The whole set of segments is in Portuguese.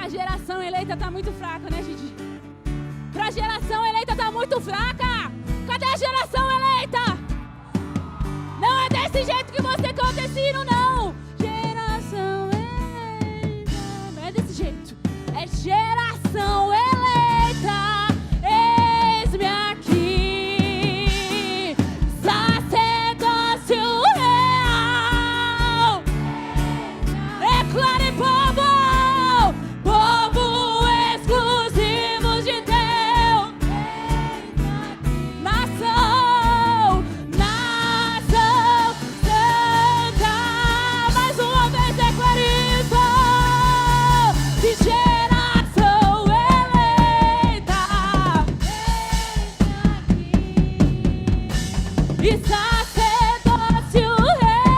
A geração eleita tá muito fraca, né, Gigi? A geração eleita tá muito fraca. Cadê a geração eleita? Não é desse jeito que você canta esse hino, não. Geração eleita. Não é desse jeito. É geração eleita. Eis-me aqui. Sacerdócio real. Declare povo. Povo exclusivo de Deus. Nação. Nação santa. Mais uma vez declare isso. De geração eleita. E sacerdócio real.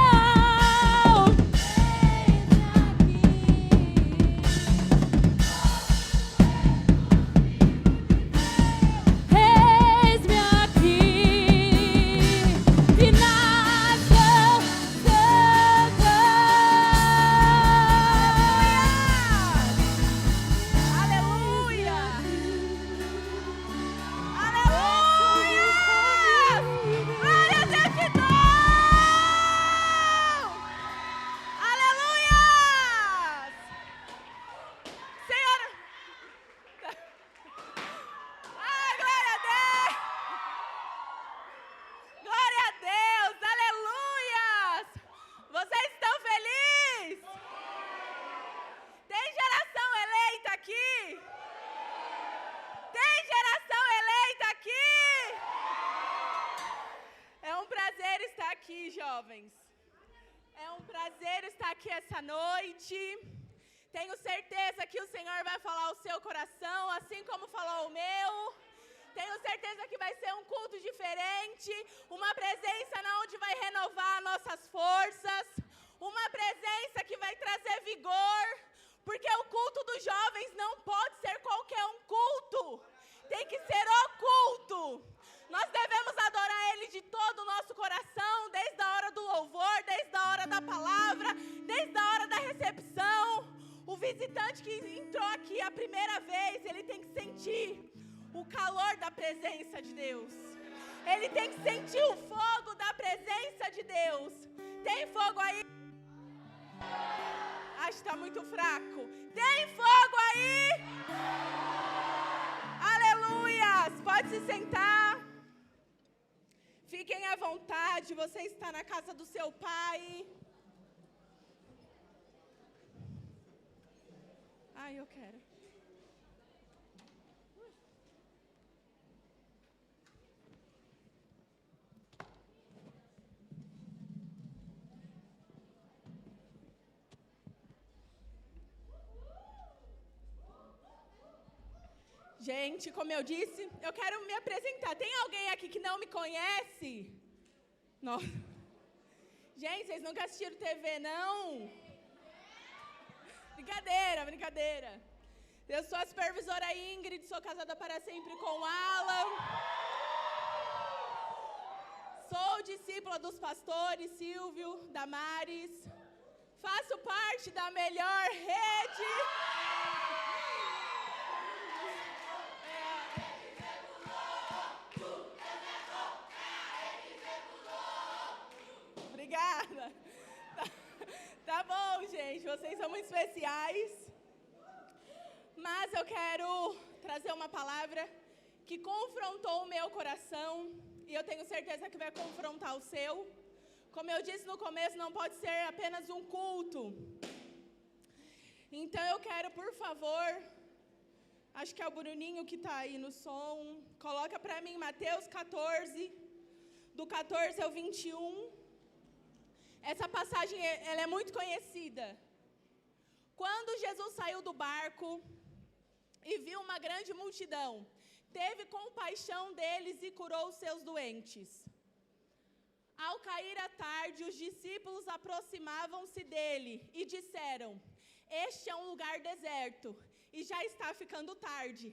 Eis-me aqui. E nação santa. Aleluia! Aleluia! Glória a Deus te dou! Aleluia! Senhor! Ai, glória a Deus! Glória a Deus! Aleluia! Vocês estão felizes? Tem geração eleita aqui? Tem geração eleita aqui? É um prazer estar aqui, jovens. É um prazer estar aqui essa noite. Tenho certeza que o Senhor vai falar ao seu coração, assim como falou o meu. Tenho certeza que vai ser um culto diferente, uma presença onde vai renovar nossas forças, uma presença que vai trazer vigor, porque o culto dos jovens não pode ser qualquer um culto, tem que ser o culto. Nós devemos adorar Ele de todo o nosso coração, desde a hora do louvor, desde a hora da palavra, desde a hora da recepção. O visitante que entrou aqui a primeira vez, ele tem que sentir o calor da presença de Deus. Ele tem que sentir o fogo da presença de Deus. Tem fogo aí? Acho que está muito fraco. Tem fogo aí? Aleluia! Pode se sentar. Fiquem à vontade. Você está na casa do seu pai. Ai, eu quero. Gente, como eu disse, eu quero me apresentar. Tem alguém aqui que não me conhece? Nossa. Gente, vocês nunca assistiram TV, não? Brincadeira, brincadeira. Eu sou a supervisora Ingrid, sou casada para sempre com o Alan. Sou discípula dos pastores Silvio, Damares. Faço parte da melhor rede. Obrigada. Tá bom, gente. Vocês são muito especiais. Mas eu quero trazer uma palavra que confrontou o meu coração. E eu tenho certeza que vai confrontar o seu. Como eu disse no começo, não pode ser apenas um culto. Então eu quero, por favor, acho que é o Bruninho que está aí no som. Coloca para mim Mateus 14, do 14 ao 21. Essa passagem ela é muito conhecida. Quando Jesus saiu do barco e viu uma grande multidão, teve compaixão deles e curou os seus doentes. Ao cair a tarde, os discípulos aproximavam-se dele e disseram: "Este é um lugar deserto e já está ficando tarde.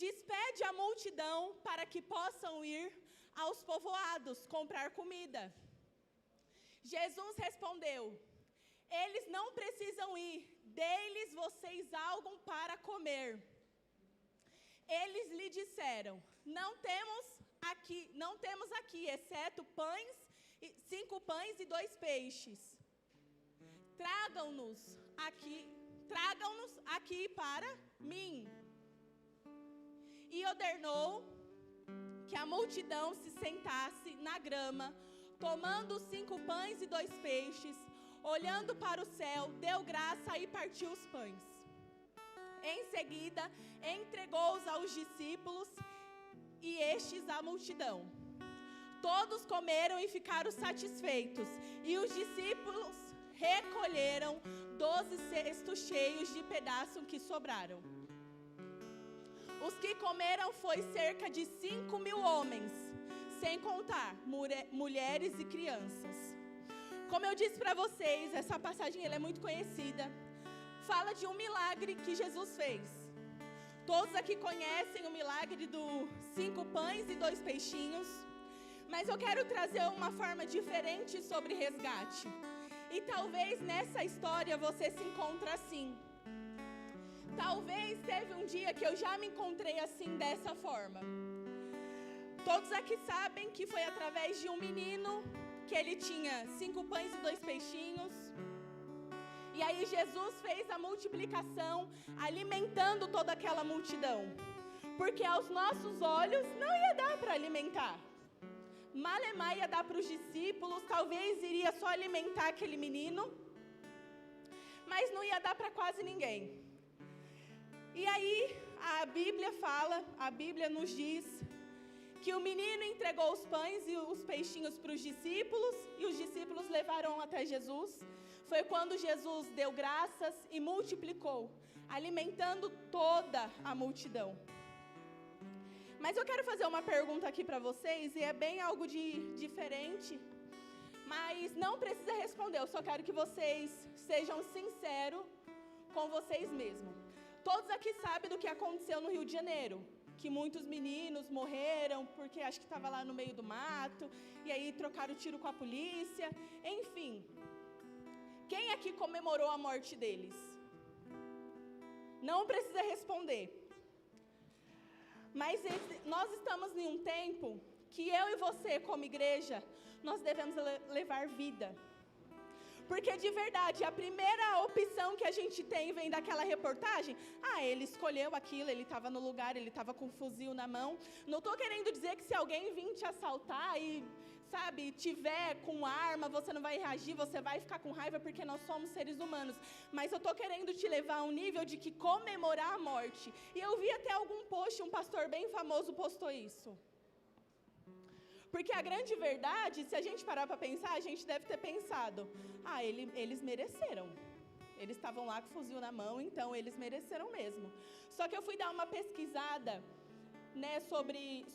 Despede a multidão para que possam ir aos povoados comprar comida." Jesus respondeu: "Eles não precisam ir, dê-lhes vocês algo para comer. Eles lhe disseram: não temos aqui, exceto 5 pães e 2 peixes. Tragam-nos aqui para mim. E ordenou que a multidão se sentasse na grama, tomando os 5 pães e 2 peixes, olhando para o céu, deu graça e partiu os pães. Em seguida, entregou-os aos discípulos e estes à multidão. Todos comeram e ficaram satisfeitos, e os discípulos recolheram 12 cestos cheios de pedaços que sobraram. Os que comeram foi cerca de 5.000 homens, sem contar mulheres e crianças. Como eu disse para vocês, essa passagem ela é muito conhecida. Fala de um milagre que Jesus fez. Todos aqui conhecem o milagre dos 5 pães e 2 peixinhos. Mas eu quero trazer uma forma diferente sobre resgate. E talvez nessa história você se encontre assim. Talvez teve um dia que eu já me encontrei assim, dessa forma. Todos aqui sabem que foi através de um menino que ele tinha 5 pães e 2 peixinhos. E aí Jesus fez a multiplicação, alimentando toda aquela multidão. Porque aos nossos olhos não ia dar para alimentar. Malemar ia dar para os discípulos, talvez iria só alimentar aquele menino, mas não ia dar para quase ninguém. E aí a Bíblia nos diz que o menino entregou os pães e os peixinhos para os discípulos, e os discípulos levaram até Jesus. Foi quando Jesus deu graças e multiplicou, alimentando toda a multidão. Mas eu quero fazer uma pergunta aqui para vocês, e é bem algo diferente, mas não precisa responder, eu só quero que vocês sejam sinceros com vocês mesmos. Todos aqui sabem do que aconteceu no Rio de Janeiro, que muitos meninos morreram porque acho que estava lá no meio do mato, e aí trocaram tiro com a polícia, enfim. Quem aqui comemorou a morte deles? Não precisa responder. Mas nós estamos em um tempo que eu e você, como igreja, nós devemos levar vida. Porque de verdade, a primeira opção que a gente tem vem daquela reportagem. Ele escolheu aquilo, ele estava no lugar, ele estava com um fuzil na mão. Não estou querendo dizer que se alguém vir te assaltar e, tiver com arma, você não vai reagir, você vai ficar com raiva porque nós somos seres humanos. Mas eu estou querendo te levar a um nível de que comemorar a morte. E eu vi até algum post, um pastor bem famoso postou isso. Porque a grande verdade, se a gente parar para pensar, a gente deve ter pensado, eles mereceram. Eles estavam lá com o fuzil na mão, então eles mereceram mesmo. Só que eu fui dar uma pesquisada,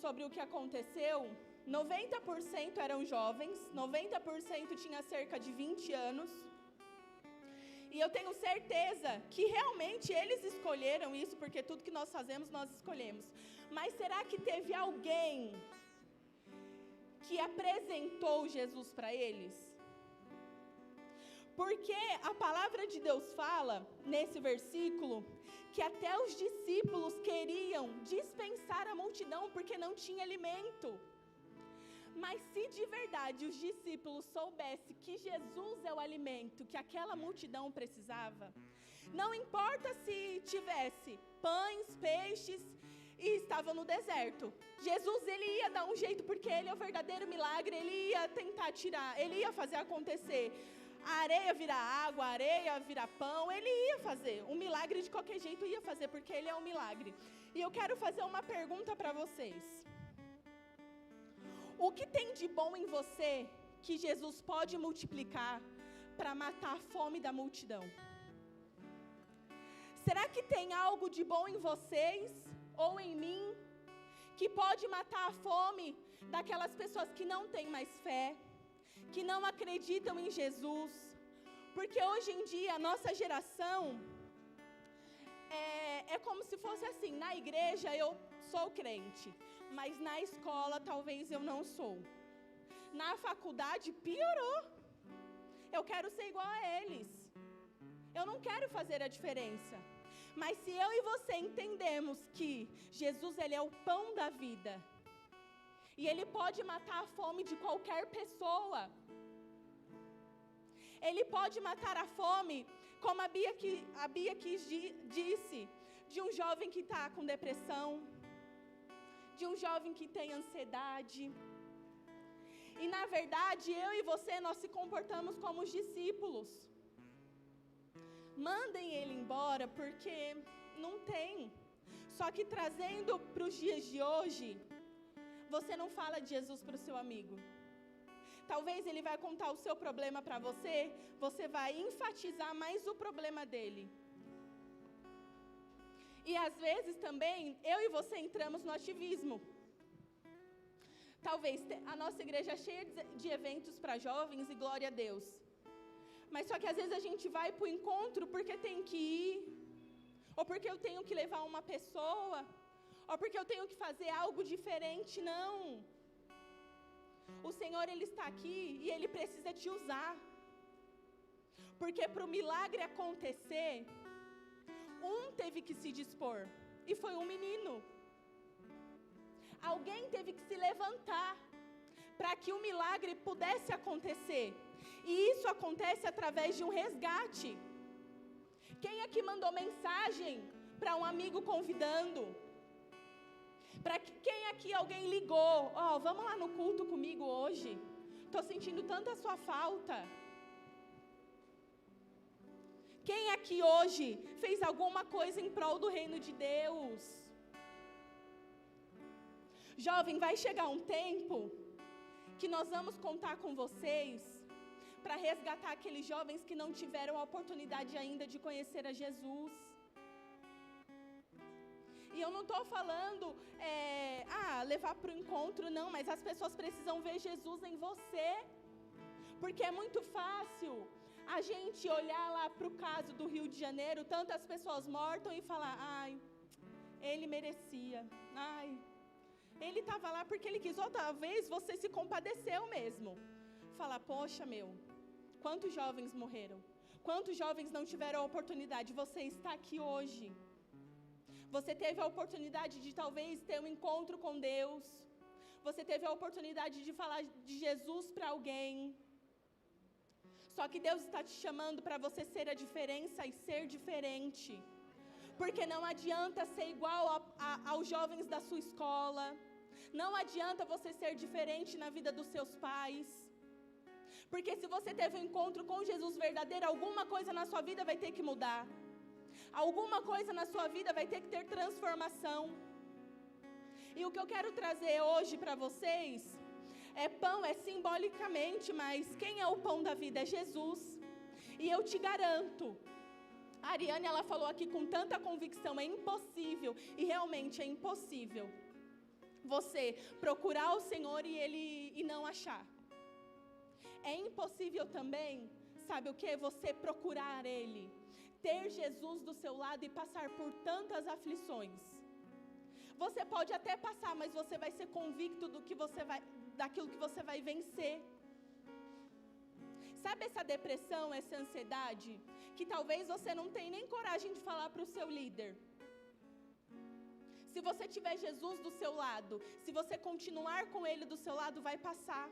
sobre o que aconteceu. 90% eram jovens, 90% tinha cerca de 20 anos. E eu tenho certeza que realmente eles escolheram isso, porque tudo que nós fazemos, nós escolhemos. Mas será que teve alguém que apresentou Jesus para eles? Porque a palavra de Deus fala, nesse versículo, que até os discípulos queriam dispensar a multidão, porque não tinha alimento. Mas se de verdade os discípulos soubessem que Jesus é o alimento que aquela multidão precisava, não importa se tivesse pães, peixes, e estavam no deserto. Jesus, ele ia dar um jeito, porque ele é o verdadeiro milagre, ele ia tentar tirar, ele ia fazer acontecer. A areia virar água, a areia virar pão, ele ia fazer. Um milagre de qualquer jeito ia fazer, porque ele é um milagre. E eu quero fazer uma pergunta para vocês. O que tem de bom em você que Jesus pode multiplicar para matar a fome da multidão? Será que tem algo de bom em vocês ou em mim que pode matar a fome daquelas pessoas que não têm mais fé, que não acreditam em Jesus? Porque hoje em dia a nossa geração é como se fosse assim: na igreja eu sou crente, mas na escola talvez eu não sou. Na faculdade piorou. Eu quero ser igual a eles. Eu não quero fazer a diferença. Mas se eu e você entendemos que Jesus, ele é o pão da vida, e ele pode matar a fome de qualquer pessoa. Ele pode matar a fome, como a Bia disse, de um jovem que está com depressão, de um jovem que tem ansiedade. E na verdade, eu e você, nós se comportamos como os discípulos. Mandem ele embora, porque não tem. Só que trazendo para os dias de hoje, você não fala de Jesus para o seu amigo. Talvez ele vai contar o seu problema para você, você vai enfatizar mais o problema dele. E às vezes também, eu e você entramos no ativismo. Talvez a nossa igreja é cheia de eventos para jovens e glória a Deus. Mas só que às vezes a gente vai para o encontro porque tem que ir, ou porque eu tenho que levar uma pessoa, ou porque eu tenho que fazer algo diferente. Não. O Senhor, ele está aqui e ele precisa te usar. Porque para o milagre acontecer, teve que se dispor, e foi um menino. Alguém teve que se levantar para que o milagre pudesse acontecer. E isso acontece através de um resgate. Quem aqui mandou mensagem para um amigo convidando? Quem aqui alguém ligou? Vamos lá no culto comigo hoje? Estou sentindo tanta sua falta. Quem aqui hoje fez alguma coisa em prol do reino de Deus? Jovem, vai chegar um tempo que nós vamos contar com vocês para resgatar aqueles jovens que não tiveram a oportunidade ainda de conhecer a Jesus. E eu não estou falando, levar para o encontro, não, mas as pessoas precisam ver Jesus em você. Porque é muito fácil a gente olhar lá para o caso do Rio de Janeiro, tantas pessoas mortas, e falar, ele merecia, ele estava lá porque ele quis. Ou talvez você se compadeceu mesmo. Falar, poxa, quantos jovens morreram? Quantos jovens não tiveram a oportunidade? Você está aqui hoje. Você teve a oportunidade de talvez ter um encontro com Deus. Você teve a oportunidade de falar de Jesus para alguém. Só que Deus está te chamando para você ser a diferença e ser diferente. Porque não adianta ser igual aos jovens da sua escola. Não adianta você ser diferente na vida dos seus pais. Porque se você teve um encontro com Jesus verdadeiro, alguma coisa na sua vida vai ter que mudar. Alguma coisa na sua vida vai ter que ter transformação. E o que eu quero trazer hoje para vocês pão, simbolicamente, mas quem é o pão da vida? É Jesus. E eu te garanto, a Ariane, ela falou aqui com tanta convicção, é impossível, e realmente é impossível, você procurar o Senhor e não achar. É impossível também, sabe o que? Você procurar Ele, ter Jesus do seu lado e passar por tantas aflições. Você pode até passar, mas você vai ser convicto daquilo que você vai vencer. Sabe essa depressão, essa ansiedade, que talvez você não tenha nem coragem de falar para o seu líder? Se você tiver Jesus do seu lado, se você continuar com Ele do seu lado, vai passar.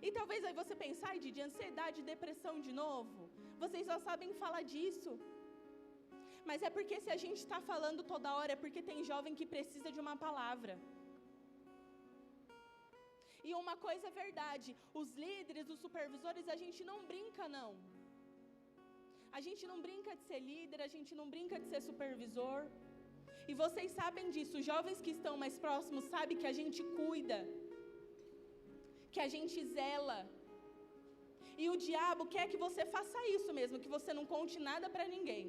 E talvez aí você pense, de ansiedade, depressão de novo. Vocês só sabem falar disso. Mas é porque se a gente está falando toda hora, é porque tem jovem que precisa de uma palavra. E uma coisa é verdade, os líderes, os supervisores, a gente não brinca, não. A gente não brinca de ser líder, a gente não brinca de ser supervisor. E vocês sabem disso, os jovens que estão mais próximos sabem que a gente cuida, que a gente zela. E o diabo quer que você faça isso mesmo, que você não conte nada para ninguém.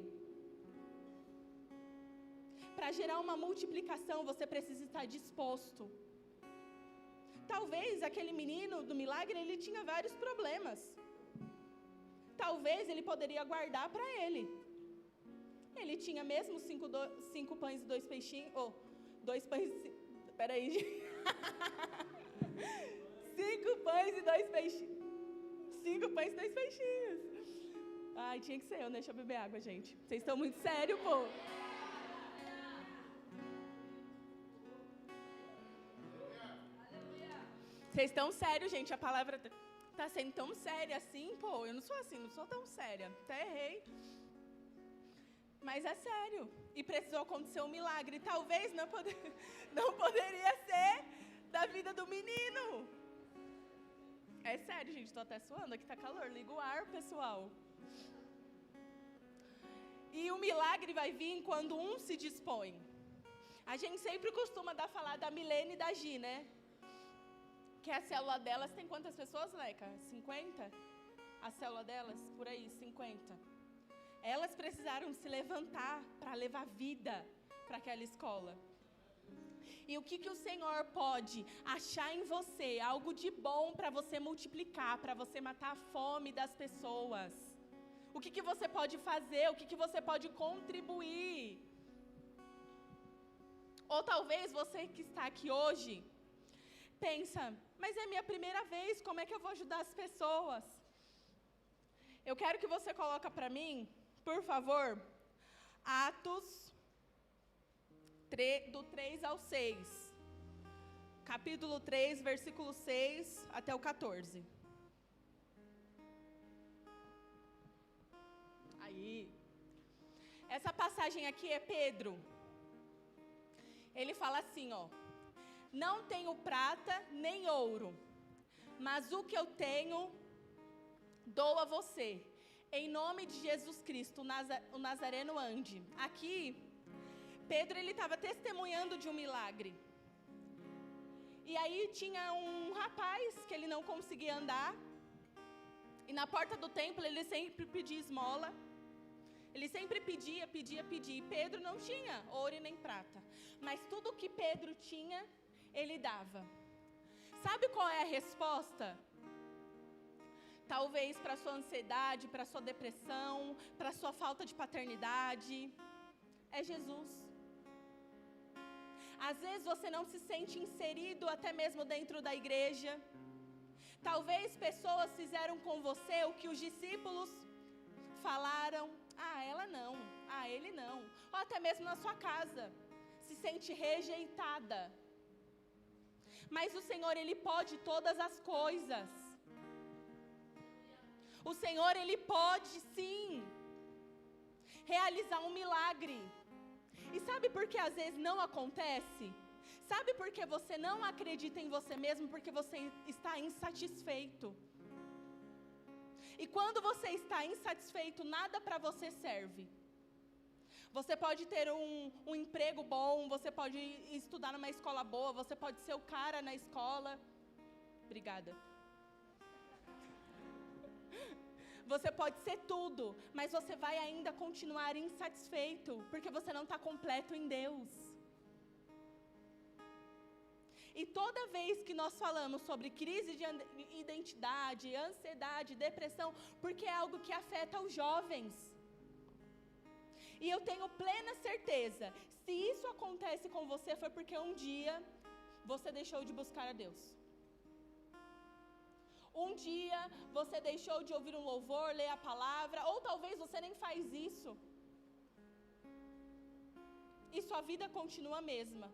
Para gerar uma multiplicação, você precisa estar disposto. Talvez aquele menino do milagre, ele tinha vários problemas. Talvez ele poderia guardar para ele. Ele tinha mesmo 5 pães e 2 peixinhos. 2 pães. Peraí. 5 pães e 2 peixinhos. 5 pães e 2 peixinhos. Ai, tinha que ser eu, né? Deixa eu beber água, gente. Vocês estão muito sérios, pô. Vocês estão sérios, gente. A palavra tá sendo tão séria assim, pô. Eu não sou assim, não sou tão séria. Até errei. Mas é sério. E precisou acontecer um milagre. Talvez não poderia ser da vida do menino. É sério, gente. Tô até suando. Aqui tá calor. Liga o ar, pessoal. E o milagre vai vir quando um se dispõe. A gente sempre costuma falar da Milene e da Gi, né? Que a célula delas tem quantas pessoas, Leca? 50? A célula delas? Por aí, 50. Elas precisaram se levantar para levar vida para aquela escola. E o que o Senhor pode achar em você, algo de bom para você multiplicar, para você matar a fome das pessoas? O que você pode fazer, o que você pode contribuir? Ou talvez você que está aqui hoje, pensa, mas é minha primeira vez, como é que eu vou ajudar as pessoas? Eu quero que você coloque para mim, por favor, Atos do 3 ao 6. Capítulo 3, versículo 6 até o 14. Aí. Essa passagem aqui é Pedro. Ele fala assim, ó. Não tenho prata nem ouro, mas o que eu tenho dou a você. Em nome de Jesus Cristo, o Nazareno ande. Aqui, Pedro ele estava testemunhando de um milagre. E aí tinha um rapaz que ele não conseguia andar. E na porta do templo ele sempre pedia esmola. Ele sempre pedia. E Pedro não tinha ouro e nem prata. Mas tudo que Pedro tinha, ele dava. Sabe qual é a resposta? Talvez para sua ansiedade, para sua depressão, para sua falta de paternidade. É Jesus. Às vezes você não se sente inserido até mesmo dentro da igreja. Talvez pessoas fizeram com você o que os discípulos falaram. Ah, ela não. Ah, ele não. Ou até mesmo na sua casa. Se sente rejeitada. Mas o Senhor, Ele pode todas as coisas. O Senhor, Ele pode sim realizar um milagre. E sabe por que às vezes não acontece? Sabe por que você não acredita em você mesmo? Porque você está insatisfeito. E quando você está insatisfeito, nada para você serve. Você pode ter um emprego bom, você pode estudar numa escola boa, você pode ser o cara na escola. Obrigada. Você pode ser tudo, mas você vai ainda continuar insatisfeito, porque você não está completo em Deus. E toda vez que nós falamos sobre crise de identidade, ansiedade, depressão, porque é algo que afeta os jovens. E eu tenho plena certeza, se isso acontece com você, foi porque um dia você deixou de buscar a Deus. Um dia você deixou de ouvir um louvor, ler a palavra, ou talvez você nem faz isso. E sua vida continua a mesma.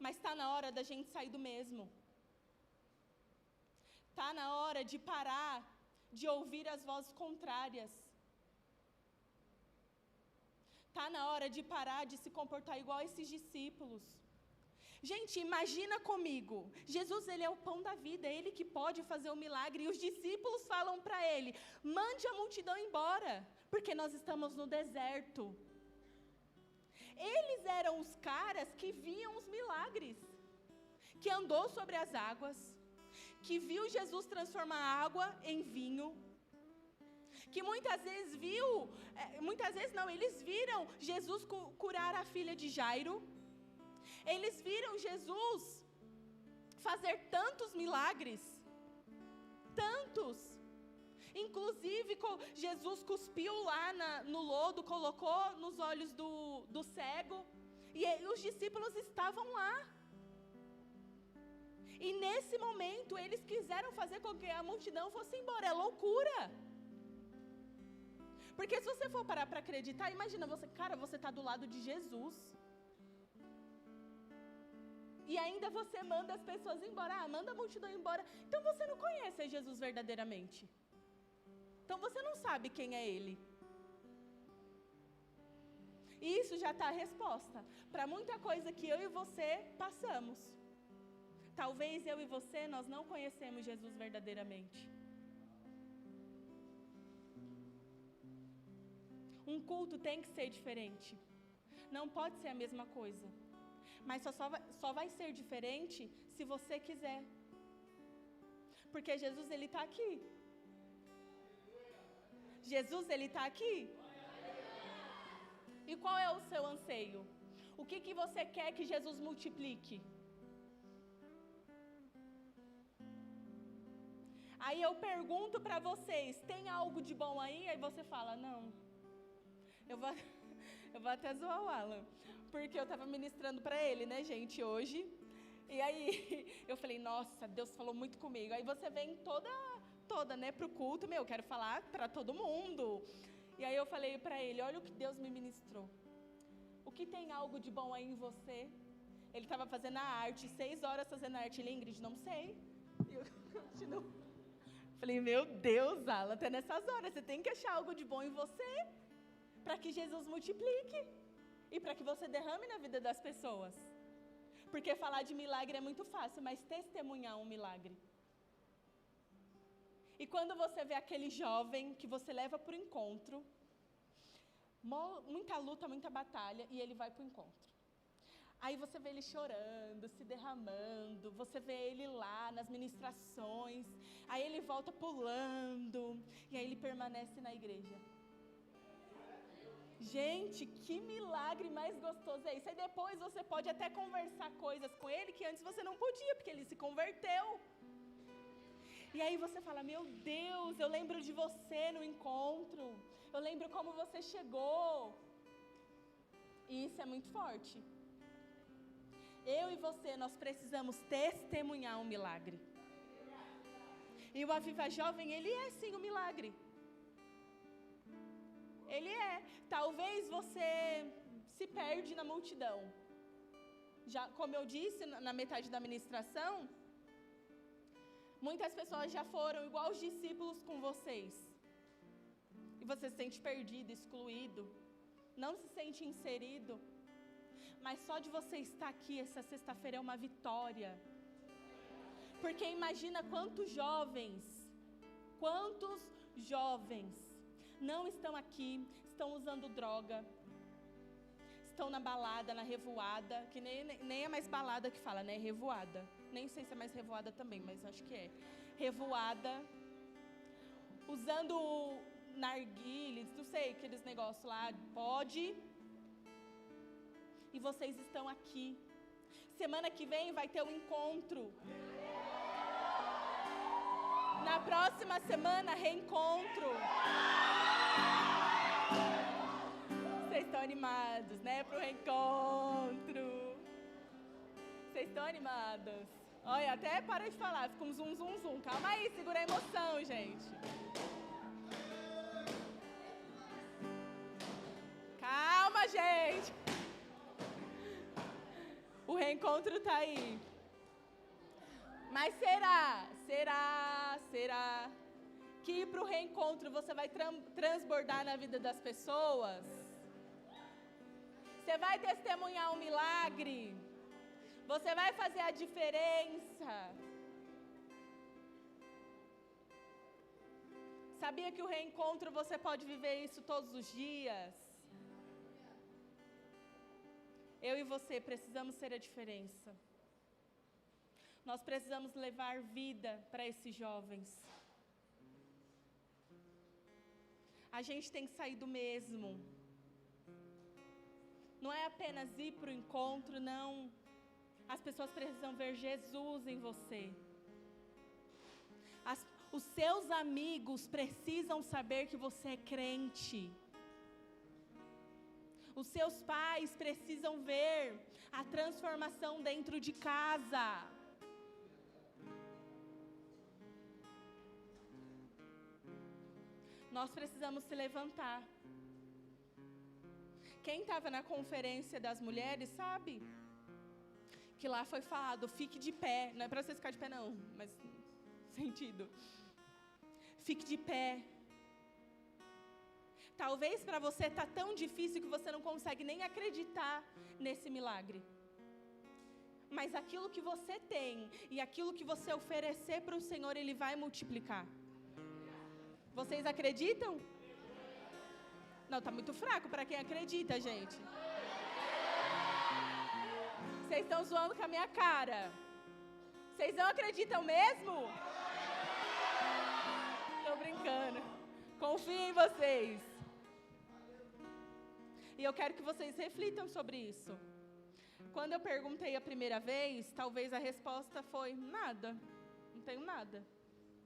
Mas está na hora da gente sair do mesmo. Está na hora de parar de ouvir as vozes contrárias. Está na hora de parar de se comportar igual esses discípulos. Gente, imagina comigo. Jesus, Ele é o pão da vida, é Ele que pode fazer o milagre. E os discípulos falam para Ele, mande a multidão embora, porque nós estamos no deserto. Eles eram os caras que viam os milagres, que andou sobre as águas, que viu Jesus transformar água em vinho, que muitas vezes eles viram Jesus curar a filha de Jairo, eles viram Jesus fazer tantos milagres, tantos. Inclusive, Jesus cuspiu lá no lodo, colocou nos olhos do cego, e os discípulos estavam lá. E nesse momento, eles quiseram fazer com que a multidão fosse embora. É loucura. Porque se você for parar para acreditar, imagina você, cara, você está do lado de Jesus. E ainda você manda as pessoas embora, manda a multidão embora. Então você não conhece Jesus verdadeiramente. Então você não sabe quem é Ele. E isso já está a resposta para muita coisa que eu e você passamos. Talvez eu e você, nós não conhecemos Jesus verdadeiramente. Um culto tem que ser diferente. Não pode ser a mesma coisa. Mas só vai ser diferente se você quiser. Porque Jesus, Ele está aqui. Jesus, Ele está aqui. E qual é o seu anseio? O que você quer que Jesus multiplique? Aí eu pergunto para vocês, tem algo de bom aí? Aí você fala, não. Eu vou até zoar o Alan, porque eu estava ministrando para ele, né, gente, hoje. E aí eu falei, nossa, Deus falou muito comigo. Aí você vem toda, né, pro culto, eu quero falar para todo mundo. E aí eu falei para ele, olha o que Deus me ministrou. O que tem algo de bom aí em você? Ele estava fazendo a arte, 6 horas fazendo a arte. Ele, Ingrid, não sei. E eu continuo. Falei, meu Deus, Alan, até nessas horas você tem que achar algo de bom em você, para que Jesus multiplique e para que você derrame na vida das pessoas. Porque falar de milagre é muito fácil, mas testemunhar um milagre. E quando você vê aquele jovem que você leva para o encontro, muita luta, muita batalha, e ele vai para o encontro. Aí você vê ele chorando, se derramando, você vê ele lá nas ministrações, aí ele volta pulando, e aí ele permanece na igreja. Gente, que milagre mais gostoso é isso. Aí depois você pode até conversar coisas com ele que antes você não podia, porque ele se converteu. E aí você fala, meu Deus, eu lembro de você no encontro, eu lembro como você chegou. E isso é muito forte. Eu e você, nós precisamos testemunhar um milagre. E o Aviva Jovem, ele é sim um milagre. Ele é. Talvez você se perde na multidão. Já, como eu disse na metade da ministração, muitas pessoas já foram igual os discípulos com vocês. E você se sente perdido, excluído. Não se sente inserido. Mas só de você estar aqui essa sexta-feira é uma vitória. Porque imagina quantos jovens não estão aqui, estão usando droga, estão na balada, na revoada, que nem é mais balada que fala, né? É revoada. Nem sei se é mais revoada também, mas acho que é. Revoada, usando narguilés, não sei, aqueles negócios lá, pode. E vocês estão aqui. Semana que vem vai ter um encontro. Na próxima semana, reencontro. Vocês estão animados, né, pro reencontro? Vocês estão animados? Olha, até para de falar, fica um zum, zum, zum. Calma aí, segura a emoção, gente. Calma, gente. O reencontro está aí. Mas será que ir para o reencontro você vai transbordar na vida das pessoas? Você vai testemunhar um milagre? Você vai fazer a diferença? Sabia que o reencontro você pode viver isso todos os dias? Eu e você precisamos ser a diferença. Nós precisamos levar vida para esses jovens. A gente tem que sair do mesmo. Não é apenas ir para o encontro, não. As pessoas precisam ver Jesus em você. Os seus amigos precisam saber que você é crente. Os seus pais precisam ver a transformação dentro de casa. Nós precisamos se levantar. Quem estava na conferência das mulheres sabe que lá foi falado, fique de pé. Não é para você ficar de pé não, mas sentido. Fique de pé. Talvez para você está tão difícil que você não consegue nem acreditar nesse milagre. Mas aquilo que você tem e aquilo que você oferecer para o Senhor, Ele vai multiplicar. Vocês acreditam? Não, está muito fraco para quem acredita, gente. Vocês estão zoando com a minha cara. Vocês não acreditam mesmo? Estou brincando. Confio em vocês. E eu quero que vocês reflitam sobre isso. Quando eu perguntei a primeira vez, talvez a resposta foi, nada. Não tenho nada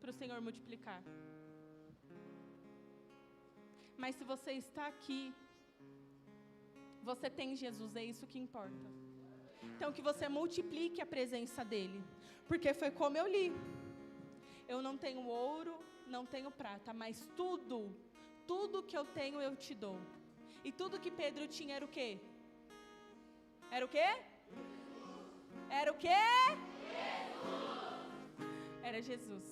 para o Senhor multiplicar. Mas se você está aqui, você tem Jesus, é isso que importa. Então que você multiplique a presença dEle. Porque foi como eu li. Eu não tenho ouro, não tenho prata, mas tudo que eu tenho eu te dou. E tudo que Pedro tinha era o quê? Era o quê? Era o quê? Era Jesus.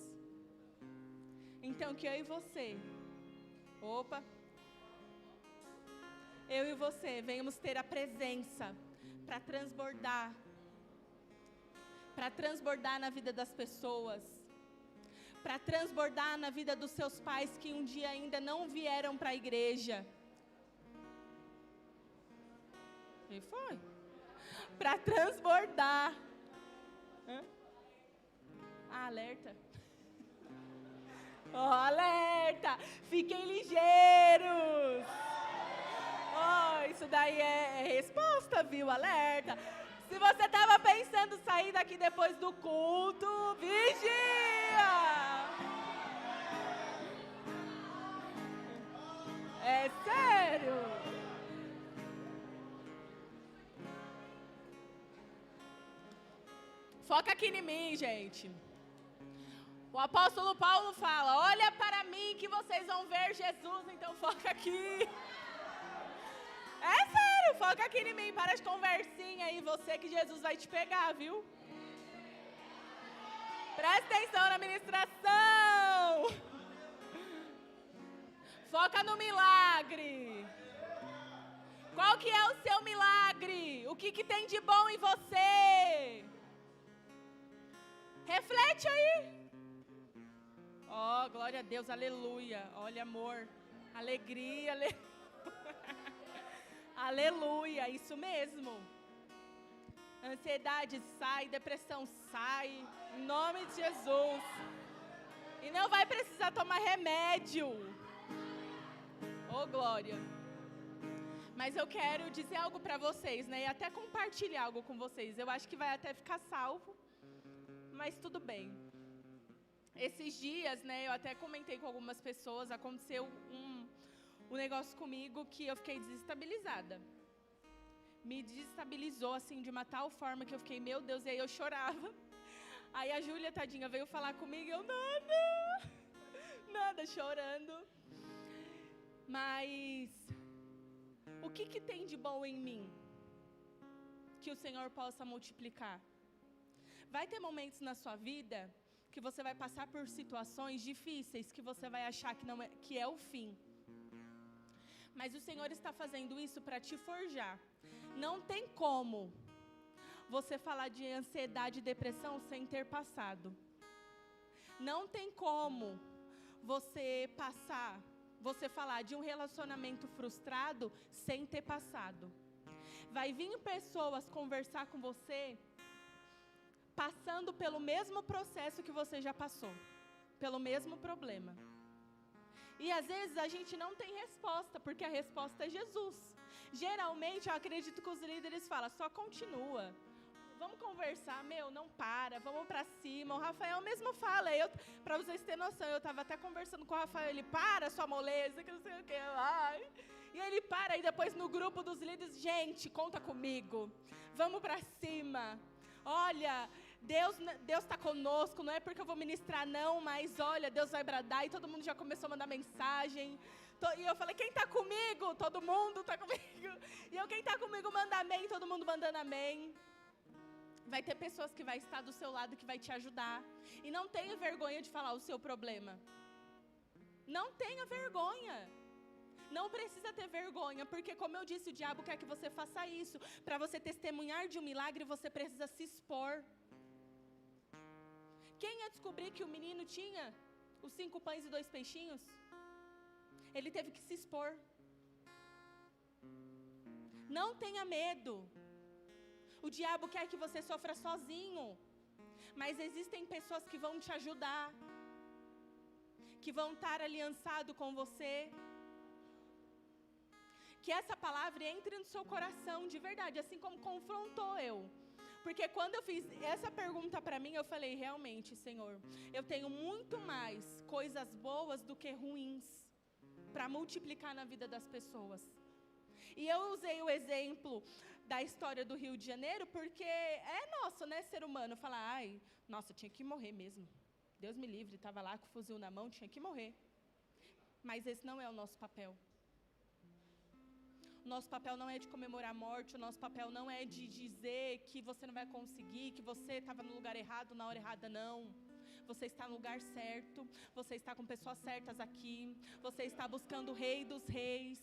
Então que eu e você, eu e você venhamos ter a presença para transbordar na vida das pessoas, para transbordar na vida dos seus pais que um dia ainda não vieram para a igreja. E foi. Para transbordar. Alerta. Alerta. Fiquem ligeiros. Isso daí é resposta, viu? Alerta. Se você estava pensando em sair daqui depois do culto, vigia. É sério. Foca aqui em mim, gente. O apóstolo Paulo fala, olha para mim que vocês vão ver Jesus, então foca aqui. É sério, foca aqui em mim, para de conversinha aí, você que Jesus vai te pegar, viu? Presta atenção na ministração. Foca no milagre. Qual que é o seu milagre? O que tem de bom em você? Reflete aí. Glória a Deus, aleluia. Olha, amor, alegria, aleluia, isso mesmo. Ansiedade sai, depressão sai, em nome de Jesus. E não vai precisar tomar remédio. Glória. Mas eu quero dizer algo para vocês, né? E até compartilhar algo com vocês. Eu acho que vai até ficar salvo. Mas tudo bem. Esses dias, né, eu até comentei com algumas pessoas, aconteceu um negócio comigo que eu fiquei desestabilizada. Me desestabilizou, assim, de uma tal forma que eu fiquei, meu Deus, e aí eu chorava. Aí a Júlia, tadinha, veio falar comigo e eu, nada, chorando. Mas, o que tem de bom em mim? Que o Senhor possa multiplicar. Vai ter momentos na sua vida que você vai passar por situações difíceis que você vai achar que é o fim. Mas o Senhor está fazendo isso para te forjar. Não tem como você falar de ansiedade e depressão sem ter passado. Não tem como você falar de um relacionamento frustrado sem ter passado. Vai vir pessoas conversar com você passando pelo mesmo processo que você já passou, pelo mesmo problema. E às vezes a gente não tem resposta, porque a resposta é Jesus. Geralmente eu acredito que os líderes falam, só continua. Vamos conversar, não para, vamos pra cima. O Rafael mesmo fala, pra vocês terem noção, eu tava até conversando com o Rafael, ele para sua moleza, que não sei o que, e ele para, e depois no grupo dos líderes, gente, conta comigo, vamos pra cima. Olha, Deus está conosco, não é porque eu vou ministrar não, mas olha, Deus vai bradar, e todo mundo já começou a mandar mensagem, e eu falei, quem está comigo? Todo mundo está comigo, e eu, quem está comigo manda amém, todo mundo mandando amém. Vai ter pessoas que vai estar do seu lado, que vai te ajudar, e não tenha vergonha de falar o seu problema, não tenha vergonha. Não precisa ter vergonha, porque como eu disse, o diabo quer que você faça isso. Para você testemunhar de um milagre, você precisa se expor. Quem ia descobrir que o menino tinha os 5 pães e 2 peixinhos? Ele teve que se expor. Não tenha medo. O diabo quer que você sofra sozinho, mas existem pessoas que vão te ajudar, que vão estar aliançado com você. Que essa palavra entre no seu coração de verdade, assim como confrontou eu. Porque quando eu fiz essa pergunta para mim, eu falei, realmente, Senhor, eu tenho muito mais coisas boas do que ruins para multiplicar na vida das pessoas. E eu usei o exemplo da história do Rio de Janeiro, porque é nosso, né, ser humano, falar, ai, nossa, tinha que morrer mesmo. Deus me livre, estava lá com o fuzil na mão, tinha que morrer. Mas esse não é o nosso papel. O nosso papel não é de comemorar a morte, o nosso papel não é de dizer que você não vai conseguir, que você estava no lugar errado, na hora errada, não. Você está no lugar certo, você está com pessoas certas aqui, você está buscando o Rei dos Reis.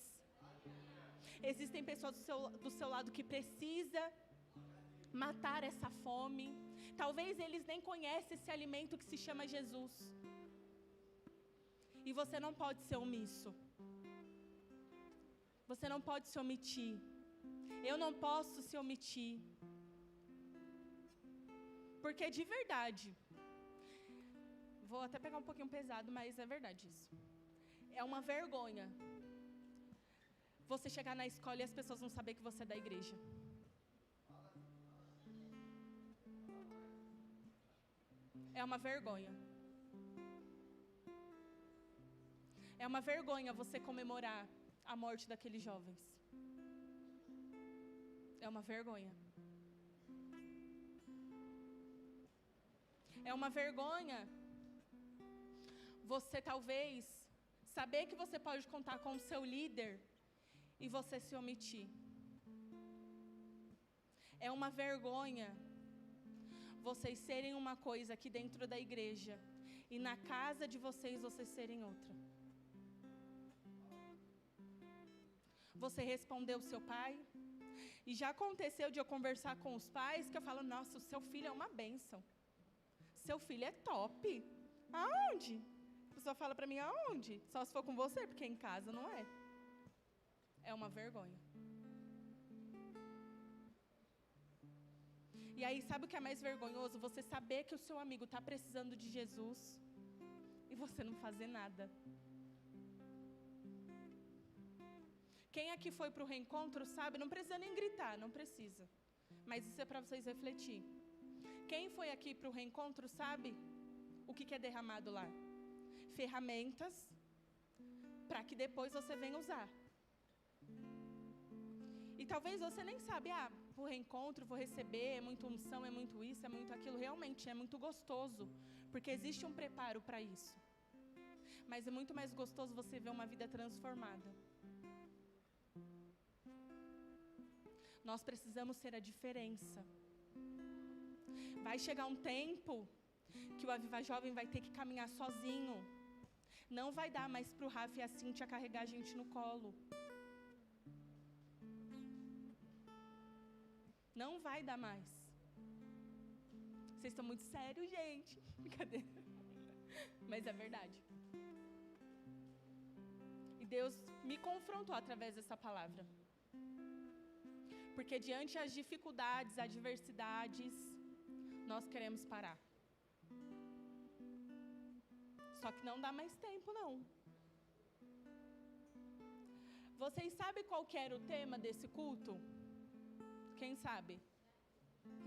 Existem pessoas do seu lado que precisam matar essa fome. Talvez eles nem conhecem esse alimento que se chama Jesus. E você não pode ser omisso. Você não pode se omitir. Eu não posso se omitir. Porque de verdade, vou até pegar um pouquinho pesado, mas é verdade isso. É uma vergonha você chegar na escola e as pessoas não saberem que você é da igreja. É uma vergonha. É uma vergonha você comemorar a morte daqueles jovens. É uma vergonha. É uma vergonha você talvez saber que você pode contar com o seu líder e você se omitir. É uma vergonha vocês serem uma coisa aqui dentro da igreja e na casa de vocês serem outra. Você respondeu o seu pai, e já aconteceu de eu conversar com os pais, que eu falo, nossa, o seu filho é uma bênção, seu filho é top, aonde? A pessoa fala para mim, aonde? Só se for com você, porque em casa não é. É uma vergonha. E aí, sabe o que é mais vergonhoso? Você saber que o seu amigo está precisando de Jesus, e você não fazer nada. Quem aqui foi para o reencontro sabe, não precisa nem gritar, não precisa. Mas isso é para vocês refletir. Quem foi aqui para o reencontro sabe o que é derramado lá. Ferramentas para que depois você venha usar. E talvez você nem sabe, o reencontro vou receber, é muito unção, é muito isso, é muito aquilo. Realmente é muito gostoso, porque existe um preparo para isso. Mas é muito mais gostoso você ver uma vida transformada. Nós precisamos ser a diferença. Vai chegar um tempo que o Aviva Jovem vai ter que caminhar sozinho. Não vai dar mais para o Rafa e a Cíntia carregar a gente no colo. Não vai dar mais. Vocês estão muito sérios, gente. Brincadeira. Mas é verdade. E Deus me confrontou através dessa palavra. Porque diante das dificuldades, adversidades, nós queremos parar. Só que não dá mais tempo, não. Vocês sabem qual que era o tema desse culto? Quem sabe?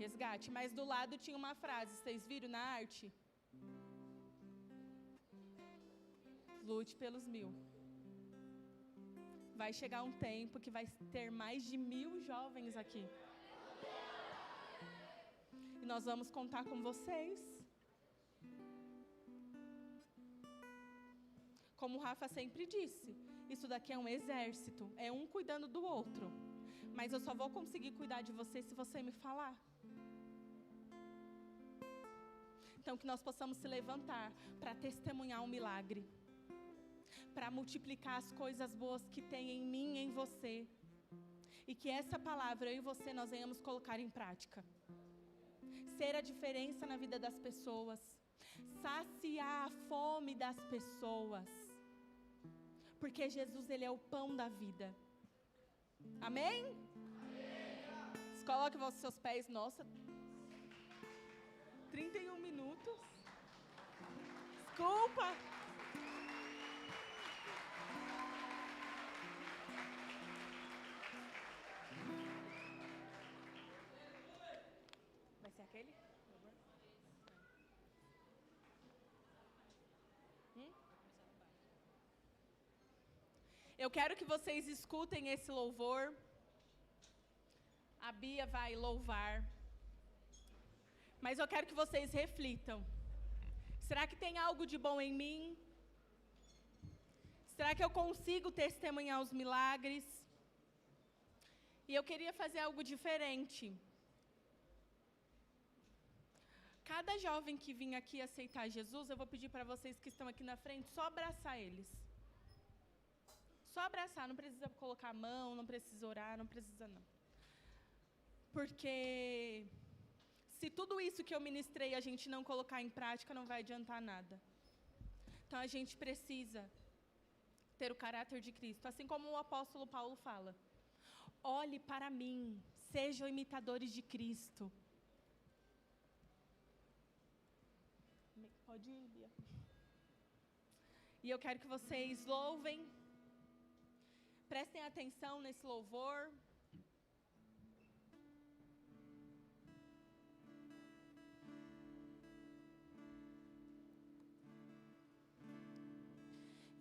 Resgate. Mas do lado tinha uma frase, vocês viram na arte? Lute pelos 1000. Vai chegar um tempo que vai ter mais de 1000 jovens aqui. E nós vamos contar com vocês. Como o Rafa sempre disse, isso daqui é um exército, é um cuidando do outro. Mas eu só vou conseguir cuidar de você se você me falar. Então, que nós possamos se levantar para testemunhar um milagre, para multiplicar as coisas boas que tem em mim e em você. E que essa palavra, eu e você, nós venhamos colocar em prática. Ser a diferença na vida das pessoas. Saciar a fome das pessoas. Porque Jesus, Ele é o pão da vida. Amém? Amém. Coloque os seus pés. Nossa, 31 minutos. Desculpa. Vai ser aquele? Eu quero que vocês escutem esse louvor. A Bia vai louvar. Mas eu quero que vocês reflitam. Será que tem algo de bom em mim? Será que eu consigo testemunhar os milagres? E eu queria fazer algo diferente. Cada jovem que vir aqui aceitar Jesus, eu vou pedir para vocês que estão aqui na frente, só abraçar eles. Só abraçar, não precisa colocar a mão, não precisa orar, não precisa não. Porque se tudo isso que eu ministrei a gente não colocar em prática, não vai adiantar nada. Então a gente precisa ter o caráter de Cristo, assim como o apóstolo Paulo fala. Olhe para mim, sejam imitadores de Cristo. Pode ir, Bia. E eu quero que vocês louvem. Prestem atenção nesse louvor.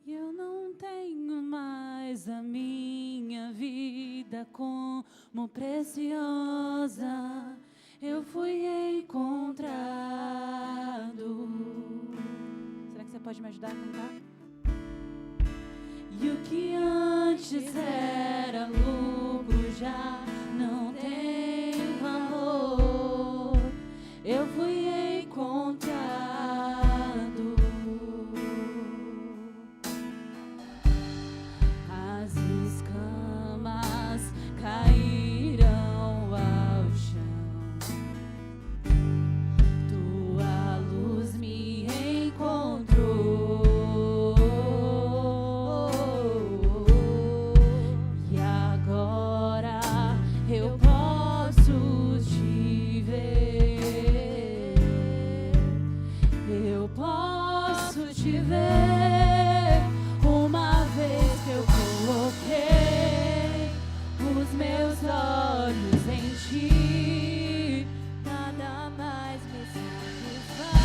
Eu não tenho mais a minha vida como preciosa. Eu fui encontrado. Será que você pode me ajudar a cantar? E o que antes era lucro já não tem valor. Eu fui encontrado. As escamas caíram ao chão. Tua luz me encontrou. E agora eu posso te ver. Eu posso te ver. Uma vez que eu coloquei os meus olhos em ti, nada mais me satisfaz.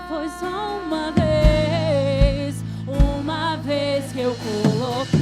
Foi só uma vez que eu coloquei